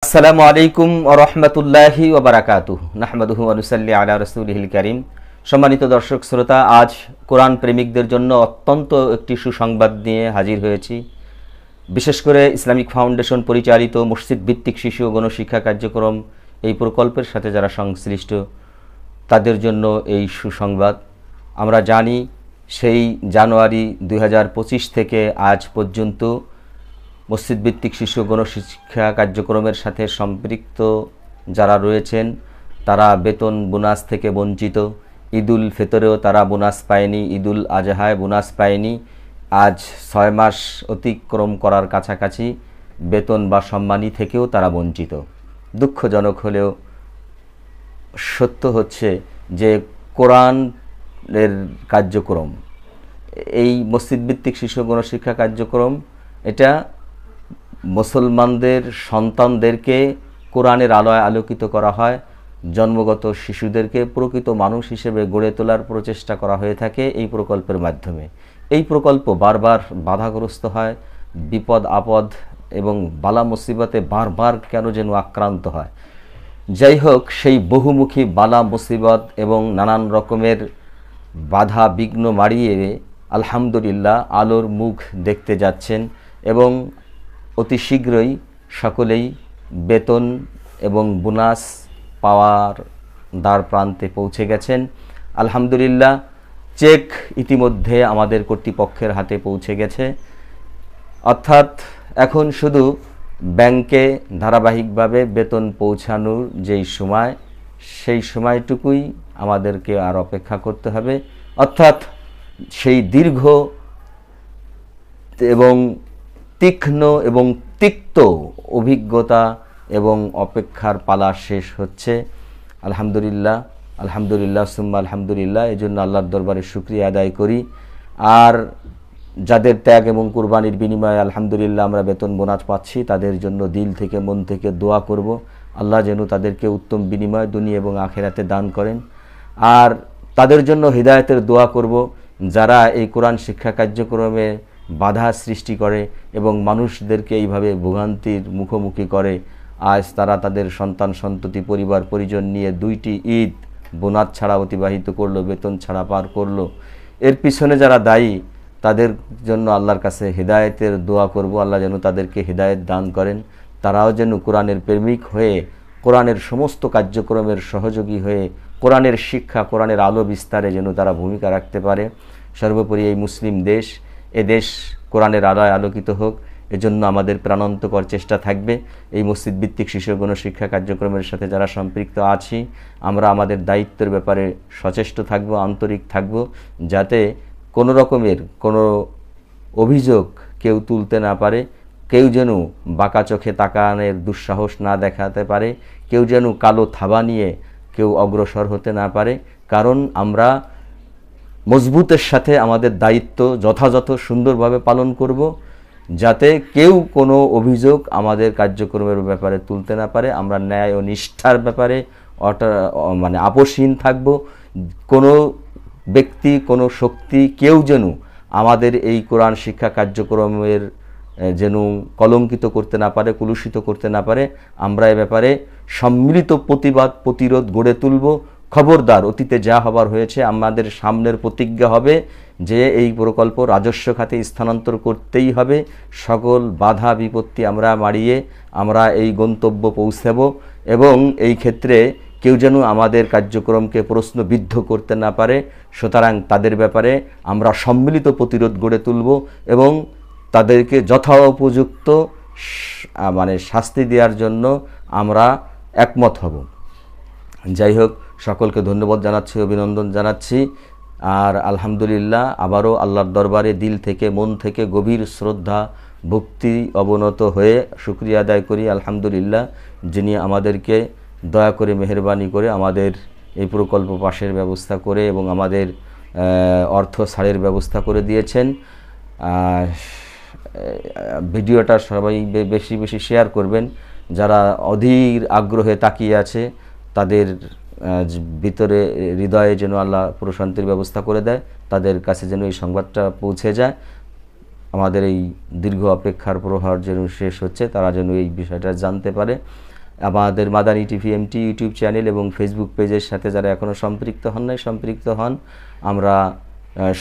আসসালামু আলাইকুম ওয়া রাহমাতুল্লাহি ওয়া বারাকাতুহু নাহমাদুহু ওয়া নুসাল্লি আলা রাসূলিহিল কারীম। সম্মানিত দর্শক শ্রোতা, আজ কোরআন প্রেমিকদের জন্য অত্যন্ত একটি সুসংবাদ নিয়ে হাজির হয়েছি। বিশেষ করে ইসলামিক ফাউন্ডেশন পরিচালিত মসজিদ ভিত্তিক শিশু ও গণশিক্ষা কার্যক্রম এই প্রকল্পের সাথে যারা সংশ্লিষ্ট তাদের জন্য এই সুসংবাদ। আমরা জানি সেই জানুয়ারি 2025 থেকে আজ পর্যন্ত মসজিদ ভিত্তিক শিশু গণশিক্ষা কার্যক্রমের সাথে সম্পৃক্ত যারা রয়েছেন তারা বেতন বোনাস থেকে বঞ্চিত। ঈদুল ফিতরেও তারা বোনাস পায়নি, ঈদুল আজহায় বোনাস পায়নি। আজ 6 মাস অতিক্রম করার কাছাকাছি বেতন বা সম্মানী থেকেও তারা বঞ্চিত। দুঃখজনক হলেও সত্য হচ্ছে যে কোরআনের কার্যক্রম, এই মসজিদ ভিত্তিক শিশু গণশিক্ষা কার্যক্রম, এটা মুসলমানদের সন্তানদেরকে কোরআনের আলোয় আলোকিত করা হয়। জন্মগত শিশুদেরকে প্রকৃত মানুষ হিসেবে গড়ে তোলার প্রচেষ্টা করা হয়ে থাকে এই প্রকল্পের মাধ্যমে। এই প্রকল্প বারবার বাধাগ্রস্ত হয়, বিপদ আপদ এবং বালা মুসিবতে বারবার কেন যেন আক্রান্ত হয়। যাই হোক, সেই বহুমুখী বালা মুসিবত এবং নানান রকমের বাধা বিঘ্ন মারিয়ে আলহামদুলিল্লাহ আলোর মুখ দেখতে যাচ্ছেন এবং অতি শীঘ্রই সকলেই বেতন এবং বোনাস পাওয়ার দ্বার প্রান্তে পৌঁছে গেছেন। আলহামদুলিল্লাহ চেক ইতিমধ্যে আমাদের কর্তৃপক্ষের হাতে পৌঁছে গেছে। অর্থাৎ এখন শুধু ব্যাংকে ধারাবাহিকভাবে বেতন পৌঁছানোর যেই সময়, সেই সময়টুকুই আমাদেরকে আর অপেক্ষা করতে হবে। অর্থাৎ সেই দীর্ঘ এবং তীক্ষ্ণ এবং তিক্ত অভিজ্ঞতা এবং অপেক্ষার পালা শেষ হচ্ছে। আলহামদুলিল্লাহ, আলহামদুলিল্লাহ সুম্মা আলহামদুলিল্লাহ। এই জন্য আল্লাহর দরবারে শুকরিয়া আদায় করি। আর যাদের ত্যাগ এবং কুরবানির বিনিময়ে আলহামদুলিল্লাহ আমরা বেতন বোনাস পাচ্ছি, তাদের জন্য দিল থেকে মন থেকে দোয়া করব, আল্লাহ যেন তাদেরকে উত্তম বিনিময় দুনিয়া এবং আখেরাতে দান করেন। আর তাদের জন্য হিদায়াতের দোয়া করব যারা এই কোরআন শিক্ষা কার্যক্রমে বাধা সৃষ্টি করে এবং মানুষদেরকে এইভাবে ভোগান্তির মুখোমুখি করে। আজ তারা তাদের সন্তান সন্ততি পরিবার পরিজন নিয়ে 2টি ঈদ বোনাস ছাড়া অতিবাহিত করলো, বেতন ছাড়া পার করলো। এর পিছনে যারা দায়ী তাদের জন্য আল্লাহর কাছে হিদায়াতের দোয়া করব, আল্লাহ যেন তাদেরকে হিদায়াত দান করেন। তারাও যেন কোরআনের প্রেমিক হয়ে কোরআনের সমস্ত কার্যক্রমের সহযোগী হয়ে কোরআনের শিক্ষা, কোরআনের আলো বিস্তারে যেন তারা ভূমিকা রাখতে পারে। সর্বোপরি এই মুসলিম দেশ, এ দেশ কোরআনের আলোয় আলোকিত হোক, এজন্য আমাদের প্রাণান্তকর চেষ্টা থাকবে। এই মসজিদ ভিত্তিক শিশু গণশিক্ষা কার্যক্রমের সাথে যারা সম্পৃক্ত আছি, আমরা আমাদের দায়িত্বের ব্যাপারে সচেষ্ট থাকব, আন্তরিক থাকব, যাতে কোনো রকমের কোনো অভিযোগ কেউ তুলতে না পারে, কেউ যেন বাঁকা চোখে তাকানোর দুঃসাহস না দেখাতে পারে, কেউ যেন কালো থাবা নিয়ে কেউ অগ্রসর হতে না পারে। কারণ আমরা মজবুতের সাথে আমাদের দায়িত্ব যথাযথ সুন্দরভাবে পালন করব, যাতে কেউ কোনো অভিযোগ আমাদের কার্যক্রমের ব্যাপারে তুলতে না পারে। আমরা ন্যায় ও নিষ্ঠার ব্যাপারে আপোষহীন থাকব। কোনো ব্যক্তি, কোনো শক্তি, কেউ যেন আমাদের এই কোরআন শিক্ষা কার্যক্রমের যেন কলঙ্কিত করতে না পারে, কলুষিত করতে না পারে। আমরা এ ব্যাপারে সম্মিলিত প্রতিবাদ প্রতিরোধ গড়ে তুলব। খবরদার, অতীতে যা হবার হয়েছে, আমাদের সামনের প্রতিজ্ঞা হবে যে এই প্রকল্প রাজস্ব খাতে স্থানান্তর করতেই হবে। সকল বাধা বিপত্তি আমরা মারিয়ে আমরা এই গন্তব্য পৌঁছাব এবং এই ক্ষেত্রে কেউ যেন আমাদের কার্যক্রমকে প্রশ্নবিদ্ধ করতে না পারে। সুতরাং তাদের ব্যাপারে আমরা সম্মিলিত প্রতিরোধ গড়ে তুলব এবং তাদেরকে যথোপযুক্ত শাস্তি দেওয়ার জন্য আমরা একমত হব। যাই হোক, সকলকে ধন্যবাদ জানাচ্ছি, অভিনন্দন জানাচ্ছি। আর আলহামদুলিল্লাহ আবারও আল্লাহর দরবারে দিল থেকে মন থেকে গভীর শ্রদ্ধা ভক্তি অবনত হয়ে শুকরিয়া আদায় করি আলহামদুলিল্লাহ, যিনি আমাদেরকে দয়া করে মেহেরবানি করে আমাদের এই প্রকল্প পাশের ব্যবস্থা করে এবং আমাদের অর্থ ছাড়ের ব্যবস্থা করে দিয়েছেন। ভিডিওটা সবাই বেশি বেশি শেয়ার করবেন। যারা অধীর আগ্রহে তাকিয়ে আছে তাদের ভিতরে হৃদয়ে যেন আল্লাহ প্রশান্তির ব্যবস্থা করে দেয়, তাদের কাছে যেন এই সংবাদটা পৌঁছে যায়। আমাদের এই দীর্ঘ অপেক্ষার প্রহার যেন শেষ হচ্ছে, তারা যেন এই বিষয়টা জানতে পারে। আমাদের Madani TV MT YouTube channel এবং ফেসবুক পেজের সাথে যারা এখনও সম্পৃক্ত হন নাই, সম্পৃক্ত হন। আমরা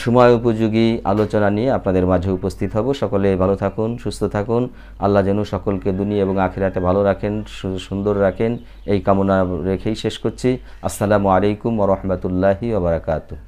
সময় উপযোগী আলোচনা নিয়ে আপনাদের মাঝে উপস্থিত হব। সকলে ভালো থাকুন, সুস্থ থাকুন। আল্লাহ যেন সকলকে দুনিয়া এবং আখিরাতে ভালো রাখেন, সুন্দর রাখেন, এই কামনা রেখেই শেষ করছি। আসসালামু আলাইকুম ওয়া রাহমাতুল্লাহি ওয়া বারাকাতুহু।